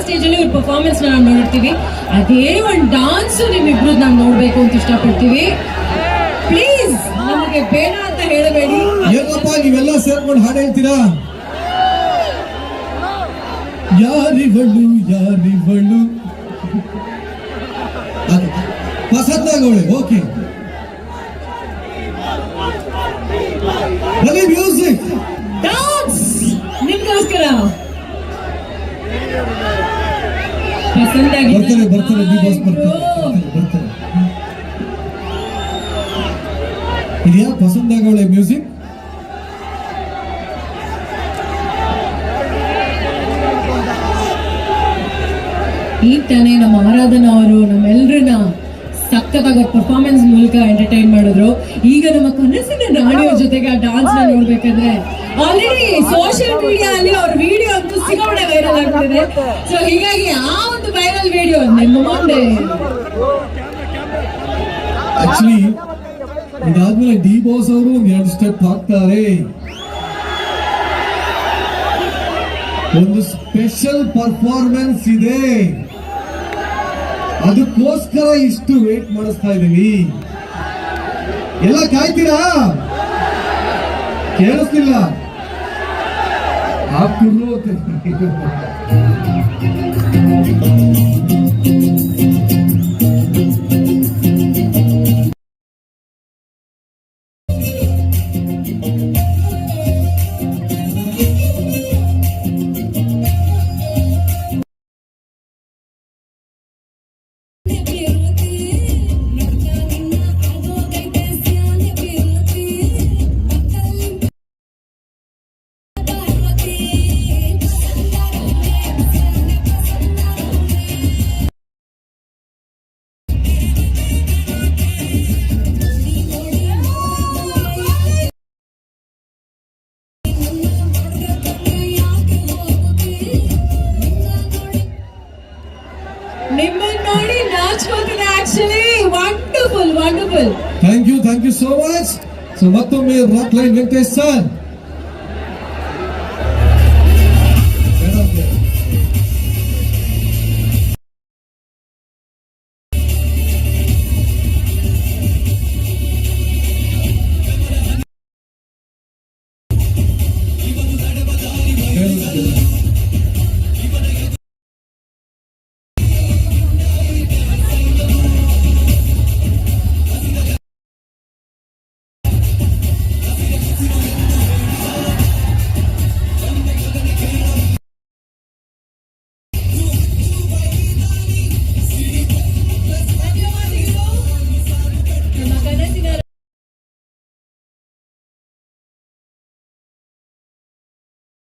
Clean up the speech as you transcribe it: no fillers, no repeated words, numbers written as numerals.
Stage ಅಲ್ಲಿ ಇವ್ರ performance ನಾವು ನೋಡಿರ್ತೀವಿ, ಅದೇ ಒಂದು ಡಾನ್ಸ್ ನಿಮ್ಮಿಬ್ರು ನಾವು ನೋಡ್ಬೇಕು ಅಂತ ಇಷ್ಟಪಡ್ತೀವಿ. ಪ್ಲೀಸ್ ನಮಗೆ ಬೇಡ ಅಂತ ಹೇಳಬೇಡಿ. ಏನಪ್ಪ ನೀವೆಲ್ಲ ಸೇರ್ಕೊಂಡು ಹಾಡು ಹೇಳ್ತೀರಾ? ಯಾರಿವಳು ಯಾರಿವಳು ಪಸಂದಾಗವಳೆ. ಓಕೆ, ಮ್ಯೂಸಿಕ್ ಡಾನ್ಸ್ ನಿಮ್ಗೋಸ್ಕರ. ಪಸಂದಾಗಿ ಬರ್ತಾರೆ ಇದೆಯಾ ಪಸಂದಾಗವಳೆ ಮ್ಯೂಸಿಕ್? ಈಗ ತಾನೇ ನಮ್ಮ ಆರಾಧನಾ ಅವರು ನಮ್ಮೆಲ್ಲರನ್ನ ಸಖತ್ತಾಗಿ ಪರ್ಫಾರ್ಮೆನ್ಸ್ ಮೂಲಕ ಎಂಟರ್ಟೈನ್ ಮಾಡಿದ್ರು. ಈಗ ನಮ್ಮ ಕನಸಿನ ರಾಣಿಯವ್ರ ಜೊತೆಗೆ ಆ ಡಾನ್ಸ್ ನ ನೋಡ್ಬೇಕಂದ್ರೆ ಆಲ್ರೆಡಿ ಸೋಷಿಯಲ್ ಮೀಡಿಯಾ ಅಲ್ಲಿ ಅವ್ರ ವಿಡಿಯೋ ಅಂತೂ ಸಿಕ್ಕಾಪಟ್ಟೆ ವೈರಲ್ ಆಗ್ತಿದೆ. ಸೊ ಹೀಗಾಗಿ ಆ ಒಂದು ವೈರಲ್ ವಿಡಿಯೋ ನಿಮ್ಮ ಮುಂದೆ ಆಕ್ಚುಲಿ ಇದಾದ್ಮೇಲೆ ಡಿ ಬಾಸ್ ಅವರು 2 ಸ್ಟೆಪ್ ಹಾಕ್ತಾರೆ. ಒಂದು ಸ್ಪೆಷಲ್ ಪರ್ಫಾರ್ಮೆನ್ಸ್ ಇದೆ, ಅದಕ್ಕೋಸ್ಕರ ಇಷ್ಟು ವೇಟ್ ಮಾಡಿಸ್ತಾ ಇದೀವಿ. ಎಲ್ಲ ಕಾಯ್ತೀರಾ? ಕೇಳಿಸ್ತಿಲ್ಲ ಹಾಕ್ತಿದ್ರು. ನಿಮ್ಮನ್ನು ನೋಡಿ ನಾಚ್ಕೋತಿದೆ. Actually wonderful. Thank you so much. So ಮತ್ತೊಮ್ಮೆ ರಾಕ್ ಲೈನ್ ವೆಂಕಟೇಶ್ ಸರ್